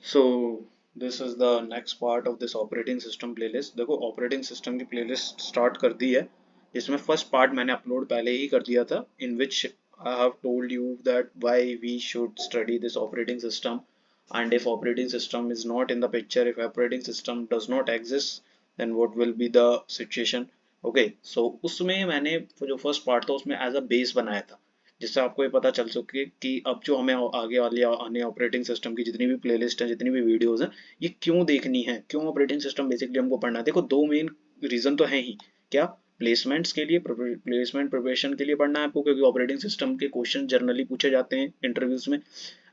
So this is the next part of this operating system playlist. देखो operating system की playlist start कर दी है। इसमें फर्स्ट पार्ट मैंने अपलोड पहले ही कर दिया था, in which I have told you that why we should study this operating system and if operating system is not in the picture, if operating system does not exist, then what will be the situation. Okay, so उसमें मैंने जो first part था उसमें as a base बनाया था, जिससे आपको ये पता चल सके कि अब जो हमें आगे वाली आने ऑपरेटिंग सिस्टम की जितनी भी प्लेलिस्ट है, जितनी भी वीडियोस हैं, ये क्यों देखनी है, क्यों ऑपरेटिंग सिस्टम बेसिकली हमको पढ़ना है। देखो दो मेन रीजन तो है ही। क्या? प्लेसमेंट्स के लिए, प्लेसमेंट प्रिपरेशन के लिए पढ़ना है आपको, क्योंकि ऑपरेटिंग सिस्टम के क्वेश्चन जनरली पूछे जाते हैं इंटरव्यूज में।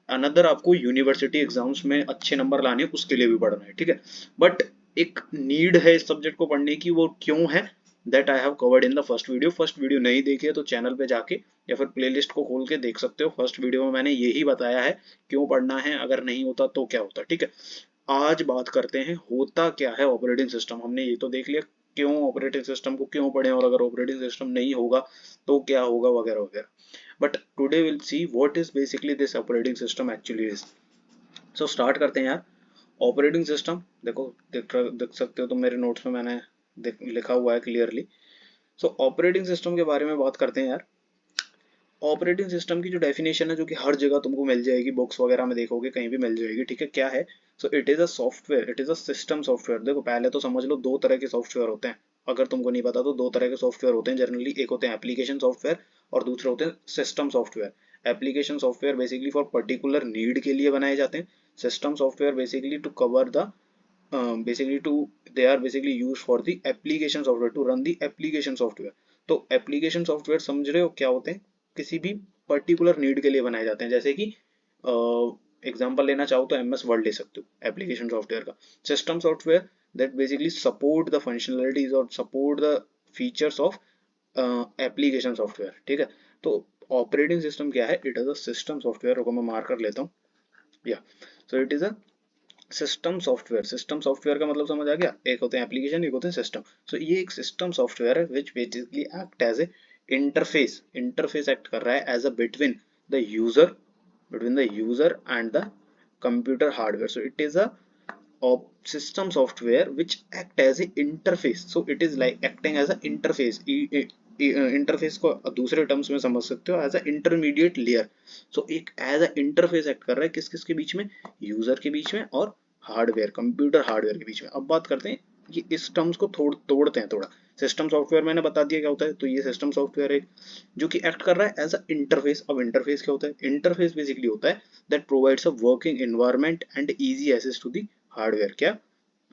अनदर, आपको यूनिवर्सिटी एग्जाम्स में अच्छे नंबर लाने हैं, उसके लिए भी पढ़ना है, ठीक है। बट एक नीड है इस सब्जेक्ट को पढ़ने की, वो क्यों है, that I have covered in the first video नहीं देखी है तो चैनल पे जाके या फिर प्लेलिस्ट को खोल के देख सकते हो। फर्स्ट वीडियो में मैंने यही बताया है क्यों पढ़ना है, अगर नहीं होता तो क्या होता, ठीक है। आज बात करते हैं होता क्या है ऑपरेटिंग सिस्टम। हमने ये तो देख लिया क्यों ऑपरेटिंग सिस्टम को क्यों पढ़ें, और अगर ऑपरेटिंग सिस्टम नहीं होगा तो क्या होगा, वगैरह वगैरह। But today will see what is basically this operating system actually is. So start करते हैं यार। ऑपरेटिंग सिस्टम देखो, देख सकते हो तो मेरे नोट्स में मैंने लिखा हुआ है क्लियरली। सो ऑपरेटिंग सिस्टम के बारे में बात करते हैं यार। ऑपरेटिंग सिस्टम की जो डेफिनेशन है, जो कि हर जगह तुमको मिल जाएगी, बुक्स वगैरह में देखोगे कहीं भी मिल जाएगी, ठीक है। क्या है? So it is a software, it is a system software. देखो पहले तो समझ लो दो तरह के सॉफ्टवेयर होते हैं। अगर तुमको नहीं पता तो दो तरह के सॉफ्टवेयर होते हैं जनरली। एक होते हैं एप्लीकेशन सॉफ्टवेयर और दूसरे होते हैं system software. Application software basically for particular need के लिए बनाए जाते हैं। System software basically to cover the basically to they are basically used for the application software to run the application software। तो application software समझ रहे हो क्या होते हैं? किसी भी पर्टिकुलर नीड के लिए बनाए जाते हैं। जैसे कि एग्जांपल लेना चाहो तो एम एस वर्ड ले सकते हो एप्लीकेशन सॉफ्टवेयर का। System software that basically support the functionalities और support the features of application software, ठीक है। तो ऑपरेटिंग सिस्टम क्या है? It is a system software को मैं मार्क कर लेता हूँ या। So it is a system software. System software का मतलब समझ आ गया? एक होते हैं एप्लीकेशन, एक होते हैं सिस्टम। सो ये एक सिस्टम सॉफ्टवेयर है which basically act as a interface. Interface act कर रहा है as a between the user and the computer hardware. So it is a system software which act as a interface, so it is like acting as a interface। Interface को दूसरे terms में समझ सकते हो as a intermediate layer. सो एक as a interface act कर रहा है किस किस के बीच में? यूजर के बीच में और हार्डवेयर, कंप्यूटर हार्डवेयर के बीच में। अब बात करते हैं कि इस टर्म्स को तोड़ते हैं थोड़ा। सिस्टम सॉफ्टवेयर मैंने बता दिया क्या होता है, तो ये सिस्टम सॉफ्टवेयर है जो कि एक्ट कर रहा है एज अ इंटरफेस। अब इंटरफेस क्या होता है? इंटरफेस बेसिकली होता है that provides a working environment and easy access to the hardware. क्या?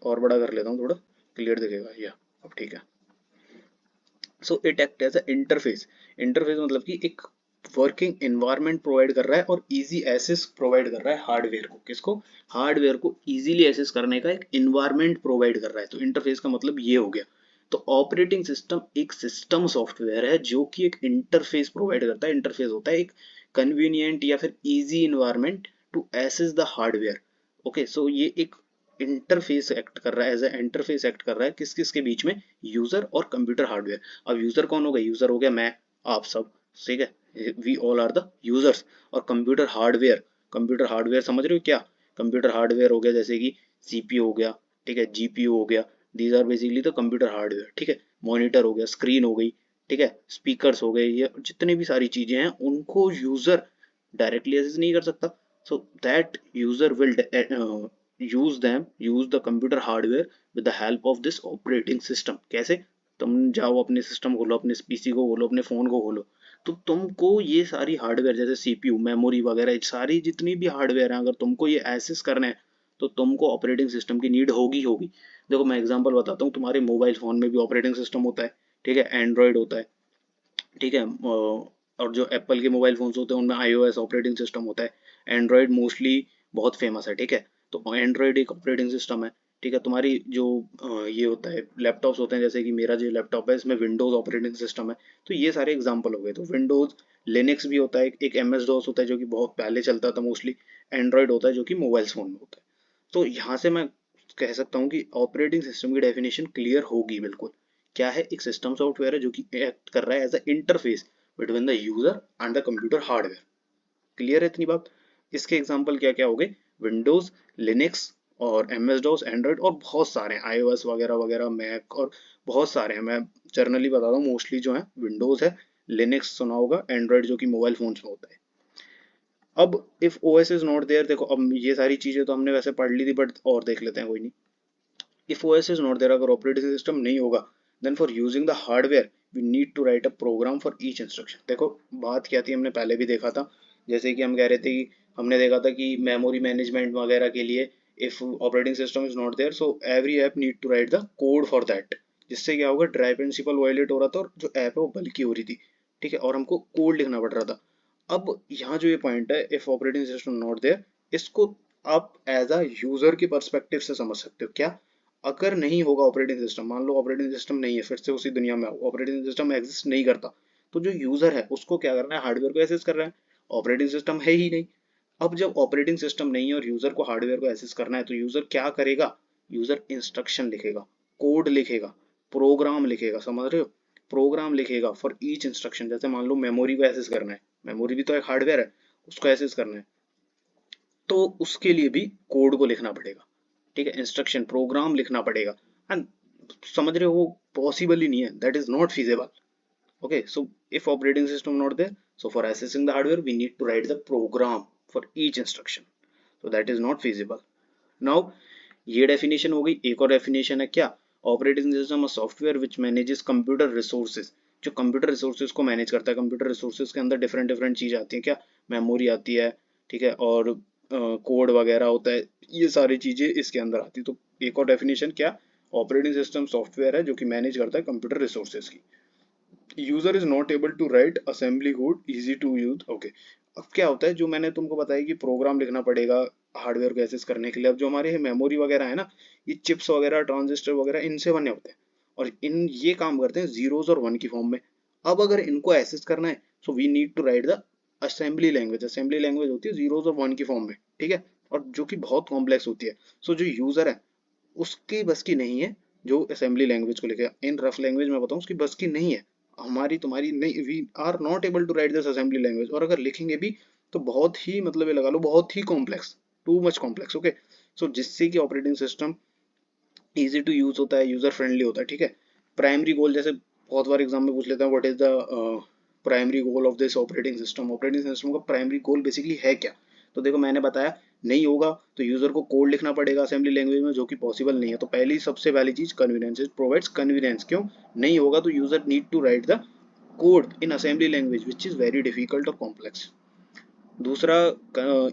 और बड़ा कर लेता हूँ थोड़ा, क्लियर दिखेगा या। अब ठीक है। So it act as a interface. Interface मतलब कि एक वर्किंग एनवायरनमेंट प्रोवाइड कर रहा है और इजी एक्सेस प्रोवाइड कर रहा है हार्डवेयर को। किसको? हार्डवेयर को इजीली एक्सेस करने का एक एनवायरनमेंट प्रोवाइड कर रहा है। तो इंटरफेस का मतलब ये हो गया। तो ऑपरेटिंग सिस्टम एक सिस्टम सॉफ्टवेयर है जो कि एक इंटरफेस प्रोवाइड करता है। इंटरफेस होता है एक कन्वीनियंट या फिर easy environment to access the hardware. Okay, so ये एक इंटरफेस एक्ट कर रहा है, एज ए इंटरफेस एक्ट कर रहा है किस किस के बीच में? यूजर और कंप्यूटर हार्डवेयर। अब यूजर कौन हो गया? यूजर हो गया मैं, आप सब, ठीक है। We all are the users. और कंप्यूटर हार्डवेयर समझ रहे हो क्या? कंप्यूटर हार्डवेयर हो गया जैसे कि सीपीयू हो गया, ठीक है, जीपीयू हो गया। These are basically the computer hardware, ठीक है। मॉनिटर हो गया, स्क्रीन हो गई, ठीक है, स्पीकर्स हो गए, ये जितने भी सारी चीजें हैं उनको यूजर डायरेक्टली एक्सेस नहीं कर सकता। So that user will use the computer hardware with the help of this operating system। कैसे? तुम जाओ अपने सिस्टम खोलो, अपने पीसी को खोलो, अपने फोन को खोलो, तो तुमको ये सारी हार्डवेयर जैसे सीपीयू, मेमोरी वगैरह सारी जितनी भी हार्डवेयर है, अगर तुमको ये एक्सेस करना है तो तुमको ऑपरेटिंग सिस्टम की नीड होगी होगी। देखो मैं एग्जांपल बताता हूँ, तुम्हारे मोबाइल फोन में भी ऑपरेटिंग सिस्टम होता है, ठीक है, एंड्रॉयड होता है, ठीक है। और जो एप्पल के मोबाइल फोन्स होते हैं उनमें iOS ऑपरेटिंग सिस्टम होता है। एंड्रॉयड मोस्टली बहुत फेमस है, ठीक है। तो एंड्रॉयड एक ऑपरेटिंग सिस्टम है, ठीक है। तुम्हारी जो ये होता है लैपटॉप्स होते हैं, जैसे कि मेरा जो लैपटॉप है इसमें विंडोज ऑपरेटिंग सिस्टम है। तो ये सारे एग्जांपल हो गए। तो विंडोज, लिनक्स भी होता है, एक एम एस डॉस होता है जो कि बहुत पहले चलता था मोस्टली। एंड्रॉयड होता है जो कि मोबाइल फोन में होता है। तो यहाँ से मैं कह सकता हूँ कि ऑपरेटिंग सिस्टम की डेफिनेशन क्लियर होगी बिल्कुल। क्या है? एक सिस्टम सॉफ्टवेयर है जो कि एक्ट कर रहा है as a interface between the user and the computer hardware. Clear है इतनी बात? इसके एग्जांपल क्या क्या हो गए? विंडोज, लिनक्स और एम एस डॉस, एंड्रॉयड और बहुत सारे हैं, iOS वगैरह वगैरह, मैक और बहुत सारे हैं। मैं जर्नली बताता हूँ, मोस्टली जो है विंडोज है, लिनक्स सुना होगा, एंड्रॉयड जो कि मोबाइल फोन्स में होता है। अब if OS is not there, देखो अब ये सारी चीजें तो हमने वैसे पढ़ ली थी, बट और देख लेते हैं, कोई नहीं। If OS is not there, अगर ऑपरेटिंग सिस्टम नहीं होगा, then for using the hardware we need to write a program for each instruction. देखो बात क्या थी, हमने पहले भी देखा था, जैसे कि हम कह रहे थे कि हमने देखा था कि मेमोरी मैनेजमेंट वगैरह के लिए if operating system is not there, so every app need to write the code for that. जिससे क्या होगा, ड्राई प्रिंसिपल वायलेट हो रहा था और जो ऐप है वो बल्कि हो रही थी, ठीक है, और हमको कोड लिखना पड़ रहा था। अब यहाँ जो ये पॉइंट है, if operating system not there, इसको आप एज अ यूजर के पर्सपेक्टिव से समझ सकते हो। क्या, अगर नहीं होगा ऑपरेटिंग सिस्टम, मान लो ऑपरेटिंग सिस्टम नहीं है, फिर से उसी दुनिया में आओ, ऑपरेटिंग सिस्टम एग्जिस्ट नहीं करता, तो जो यूजर है उसको क्या करना है, हार्डवेयर को एक्सेस कर रहा है, ऑपरेटिंग सिस्टम है ही नहीं। अब जब ऑपरेटिंग सिस्टम नहीं है और यूजर को हार्डवेयर को एक्सेस करना है, तो यूजर क्या करेगा, यूजर इंस्ट्रक्शन लिखेगा, कोड लिखेगा, प्रोग्राम लिखेगा, समझ रहे हो, प्रोग्राम लिखेगा फॉर ईच इंस्ट्रक्शन। जैसे मान लो मेमोरी को एक्सेस करना है, मेमोरी भी तो एक हार्डवेयर है, उसको एक्सेस करना है, तो उसके लिए भी कोड को लिखना पड़ेगा, ठीक है, इंस्ट्रक्शन प्रोग्राम लिखना पड़ेगा। एंड समझ रहे हो, वो पॉसिबल ही नहीं है, that is not feasible. Okay, so if operating system not there, so for accessing the hardware we need to write the program for each instruction, so that is not feasible. Now ये definition हो गई, एक और definition है क्या, operating system a software which manages computer resources, जो computer resources को manage करता है। computer resources के अंदर different different चीज आती है, क्या, memory आती है, ठीक है, और कोड वगैरह होता है, ये सारी चीजें इसके अंदर आती है। तो एक और definition क्या, ऑपरेटिंग सिस्टम सॉफ्टवेयर है जो कि मैनेज करता है कंप्यूटर रिसोर्सेज की। User is not able to write assembly code easy to use. Okay, अब क्या होता है, जो मैंने तुमको बताया कि प्रोग्राम लिखना पड़ेगा हार्डवेयर को एक्सेस करने के लिए। अब जो हमारे मेमोरी वगैरह है ना, ये चिप्स वगैरह, ट्रांजिस्टर वगैरह, इनसे बने होते हैं, और इन ये काम करते हैं जीरोस और वन की फॉर्म में। अब अगर इनको एक्सेस करना है, so we need to write the assembly language. Assembly language होती है जीरोस और वन की फॉर्म में, ठीक है, और जो कि बहुत कॉम्प्लेक्स होती है। सो जो यूजर है उसकी बस की नहीं है जो असेंबली लैंग्वेज को लिखेगा। इन रफ लैंग्वेज में बताऊं, उसकी बस की नहीं है, हमारी तुम्हारी नहीं, we are not able to write this assembly language. और अगर लिखेंगे भी तो बहुत ही, मतलब ये लगा लो, बहुत ही complex, too much complex. Okay, so जिससे कि operating system easy to use होता है, यूजर फ्रेंडली होता है, ठीक है। प्राइमरी गोल, जैसे बहुत बार एग्जाम में पूछ लेते हैं, what is the primary goal of this operating system. Operating system का प्राइमरी गोल बेसिकली है क्या, तो देखो मैंने बताया, नहीं होगा तो यूजर को कोड लिखना पड़ेगा असेंबली लैंग्वेज में, जो कि पॉसिबल नहीं है। तो पहली सबसे पहली चीज कन्वीनियंस, इट प्रोवाइड्स कन्वीनियंस। क्यों नहीं होगा, तो user need to write the code in assembly language which is very difficult और कॉम्प्लेक्स। दूसरा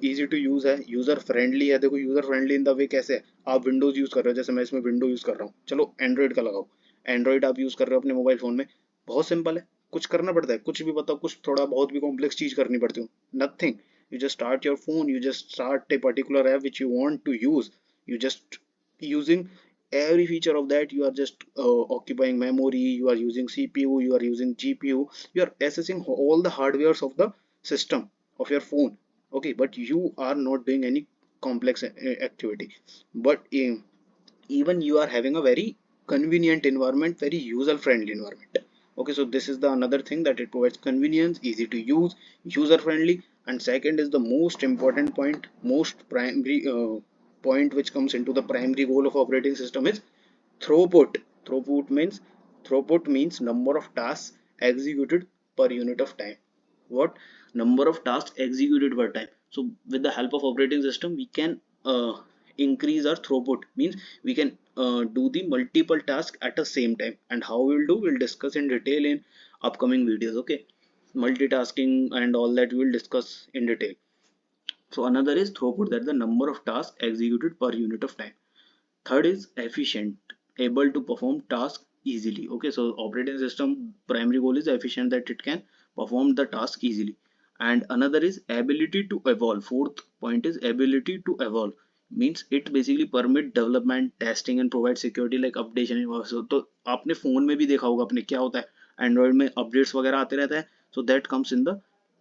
इजी टू यूज है, यूजर फ्रेंडली है। देखो user friendly in the way कैसे है, आप विंडोज यूज कर रहे हो, जैसे मैं इसमें विंडो यूज कर रहा हूँ, चलो एंड्रॉइड का लगाओ, एंड्रॉइड आप यूज कर रहे हो अपने मोबाइल फोन में, बहुत सिंपल है, कुछ करना पड़ता है, कुछ भी बताओ, कुछ थोड़ा बहुत भी कॉम्प्लेक्स चीज करनी पड़ती हो, nothing. You just start your phone, you just start a particular app which you want to use, you just using every feature of that, you are just occupying memory, you are using CPU, you are using GPU, you are accessing all the hardwares of the system of your phone. Okay, but you are not doing any complex activity, but even you are having a very convenient environment, very user friendly environment. Okay, so this is the another thing, that it provides convenience, easy to use, user friendly. And second is the most important point, most primary point which comes into the primary goal of operating system is throughput. Throughput means number of tasks executed per unit of time. What, number of tasks executed per time. So with the help of operating system we can increase our throughput, means we can do the multiple tasks at the same time. And how we'll do, we'll discuss in detail in upcoming videos. Okay, multitasking and all that we will discuss in detail. So another is throughput, that is the number of tasks executed per unit of time. Third is efficient, able to perform tasks easily. Okay, so operating system primary goal is efficient, that it can perform the task easily. And another is ability to evolve. Fourth point is ability to evolve, means it basically permit development, testing and provide security like updation also. तो आपने phone में भी देखा होगा अपने, क्या होता है एंड्रॉइड में अपडेट्स वगैरह आते रहता है, so that comes in the,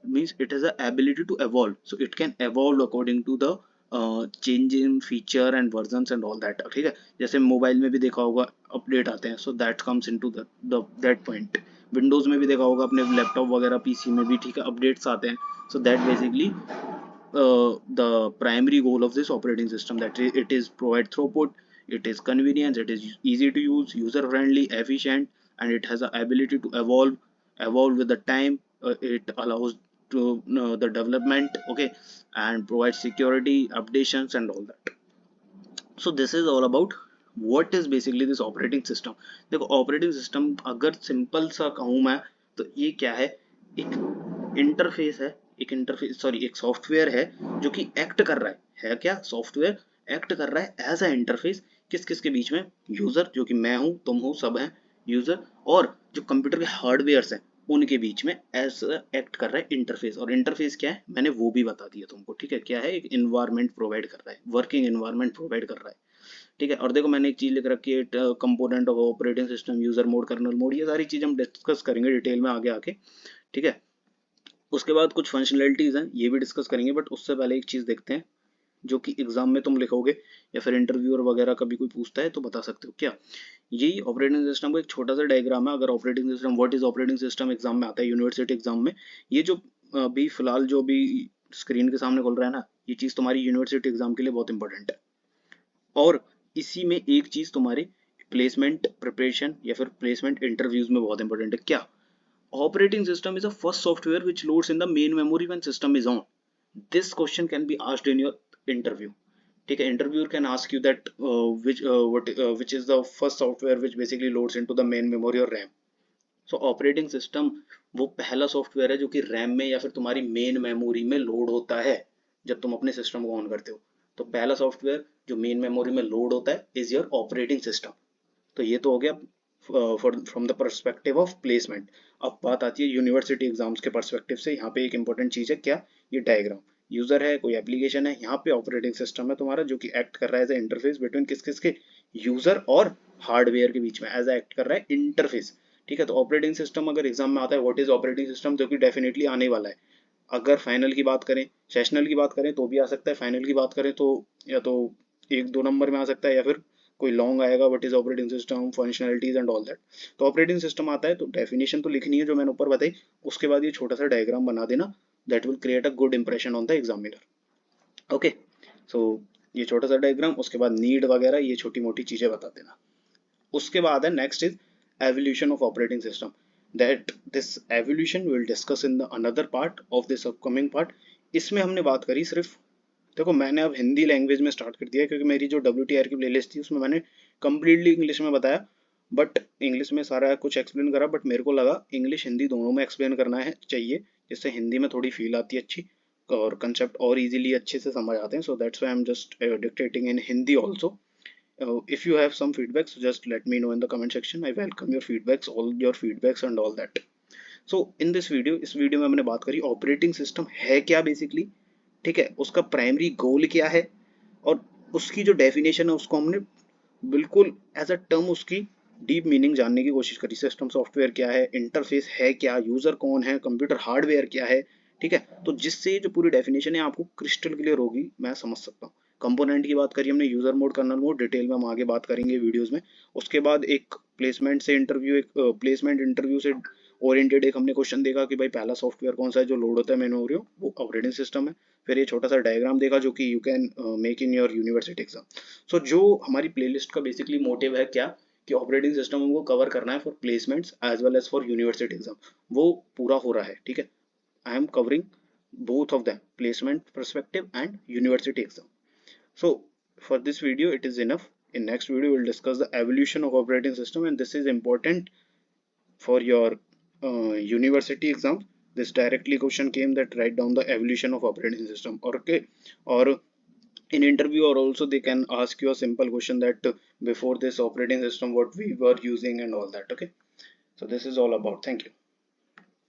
means it has a ability to evolve, so it can evolve according to the change in feature and versions and all that. ठीक है, जैसे मोबाइल में भी देखा होगा अपडेट आते हैं, so that comes into that point. Windows में भी देखा होगा अपने लैपटॉप वगैरह, पीसी में भी, ठीक है, अपडेट्स आते हैं, so that basically the primary goal of this operating system, that it is provide throughput, it is convenience, it is easy to use, user friendly, efficient, and it has the ability to evolve with the time. It allows to the development, okay, and provide security updations and all that. So this is all about what is basically this operating system. देखो operating system अगर simple सा कहूँ मैं तो ये क्या है, एक इंटरफेस है, एक इंटरफेस सॉरी एक सॉफ्टवेयर है जो कि एक्ट कर रहा है क्या, सॉफ्टवेयर एक्ट कर रहा है एज अ इंटरफेस किस किस के बीच में, यूजर जो कि मैं हूँ तुम हो सब हैं यूजर, और जो कंप्यूटर के हार्डवेयर हैं उनके बीच में एज एक्ट कर रहा है इंटरफेस। और इंटरफेस क्या है मैंने वो भी बता दिया तुमको, ठीक है, क्या है, एक इन्वायरमेंट प्रोवाइड कर रहा है, वर्किंग इन्वायरमेंट प्रोवाइड कर रहा है, ठीक है। और देखो मैंने एक चीज लिख रखी है, component of operating system, user mode, kernel mode, ये सारी चीज हम डिस्कस करेंगे डिटेल में आगे आके, ठीक है। उसके बाद कुछ फंक्शनैलिटीज हैं ये भी डिस्कस करेंगे, बट उससे पहले एक चीज देखते हैं जो कि एग्जाम में तुम लिखोगे या फिर इंटरव्यूअर वगैरह कभी कोई पूछता है तो बता सकते हो क्या। यही ऑपरेटिंग सिस्टम का एक छोटा सा डायग्राम है। अगर operating system, what is operating system exam में आता है, यूनिवर्सिटी एग्जाम में, ये जो अभी फिलहाल जो भी स्क्रीन के सामने खुल रहा है ना, ये चीज तुम्हारी यूनिवर्सिटी एग्जाम के लिए बहुत इंपॉर्टेंट है। और इसी में एक चीज तुम्हारी प्लेसमेंट प्रिपरेशन या फिर प्लेसमेंट इंटरव्यूज में बहुत इंपॉर्टेंट है क्या, operating system is a first software which loads in the main memory when system is on. This question can be asked in your interview, ठीक है। Interviewer can ask you that which is the first software which basically loads into the main memory or RAM। So operating system वो पहला software है जो कि RAM में या फिर तुम्हारी मेन मेमोरी में लोड होता है जब तुम अपने सिस्टम को ऑन करते हो। तो पहला सॉफ्टवेयर जो मेन मेमोरी में लोड होता है इज योर ऑपरेटिंग सिस्टम। तो ये तो हो गया from the perspective of placement. अब बात आती है यूनिवर्सिटी एग्जाम्स के परस्पेक्टिव से। यहाँ पे एक इंपॉर्टेंट चीज है क्या, ये डायग्राम, यूजर है, कोई एप्लीकेशन है, यहाँ पे ऑपरेटिंग सिस्टम है तुम्हारा जो कि एक्ट कर रहा है एज इंटरफेस बिटवीन किस किस के, यूजर और हार्डवेयर के बीच में एज एक्ट कर रहा है इंटरफेस, ठीक है। तो ऑपरेटिंग सिस्टम अगर एग्जाम में आता है व्हाट इज ऑपरेटिंग सिस्टम, जो कि डेफिनेटली आने वाला है। अगर फाइनल की बात करें, सेशनल की बात करें तो भी आ सकता है, फाइनल की बात करें तो या तो एक दो नंबर में आ सकता है या फिर कोई लॉन्ग आएगा, what is operating system, functionalities and all that. तो ऑपरेटिंग सिस्टम आता है तो डेफिनेशन तो लिखनी है जो मैंने ऊपर बताई, उसके बाद ये छोटा सा डायग्राम बना देना, that will create a good impression on the examiner. Okay, so ये छोटा सा डायग्राम, उसके बाद नीड वगैरह ये छोटी मोटी चीजें बता देना। उसके बाद है next is evolution of operating system, that this evolution will discuss in the another part of this upcoming part. इसमें हमने बात करी सिर्फ, देखो मैंने अब हिंदी लैंग्वेज में स्टार्ट कर दिया क्योंकि मेरी जो WTR की प्लेलिस्ट थी उसमें मैंने कम्प्लीटली इंग्लिश में बताया, बट इंग्लिश में सारा कुछ एक्सप्लेन करा, बट मेरे को लगा इंग्लिश हिंदी दोनों में एक्सप्लेन करना है चाहिए, जिससे हिंदी में थोड़ी फील आती है अच्छी और कंसेप्ट और इजीली अच्छे से समझ आते हैं। So that's why I am just dictating in Hindi also. If you have some feedback, so just let me know in the comment section. I welcome your feedbacks, all your feedbacks and all that. So in this video, इस video में हमने बात करी operating system है क्या basically, ठीक है, उसका प्राइमरी गोल क्या है, और उसकी जो डेफिनेशन है उसको हमने बिल्कुल एज अ टर्म उसकी डीप मीनिंग जानने की कोशिश करी। सिस्टम सॉफ्टवेयर क्या है, इंटरफेस है क्या, यूजर कौन है, कंप्यूटर हार्डवेयर क्या है, ठीक है। तो जिससे जो पूरी डेफिनेशन है आपको क्रिस्टल क्लियर होगी, मैं समझ सकता हूँ। कंपोनेंट की बात करी हमने, user mode, kernel mode, detail में हम आगे बात करेंगे वीडियोस में। उसके बाद एक प्लेसमेंट से इंटरव्यू, एक प्लेसमेंट इंटरव्यू से ओरिएंटेड एक हमने क्वेश्चन देखा कि भाई पहला सॉफ्टवेयर कौन सा है जो लोड होता है मेमोरी, वो ऑपरेटिंग सिस्टम है। फिर ये छोटा सा डायग्राम देखा जो कि you can make in your university exam. So जो हमारी प्लेलिस्ट का बेसिकली मोटिव है क्या, कि ऑपरेटिंग सिस्टम हमको कवर करना है for placements as well as for university exam, वो पूरा हो रहा है, ठीक है। I am covering both of them, placement perspective and university exam. So for this video it is enough. In next video we'll discuss the evolution of operating system, and this is important for your university exam. This directly question came that write down the evolution of operating system, or okay, or in interview or also they can ask you a simple question that before this operating system what we were using and all that, okay. So this is all about, thank you.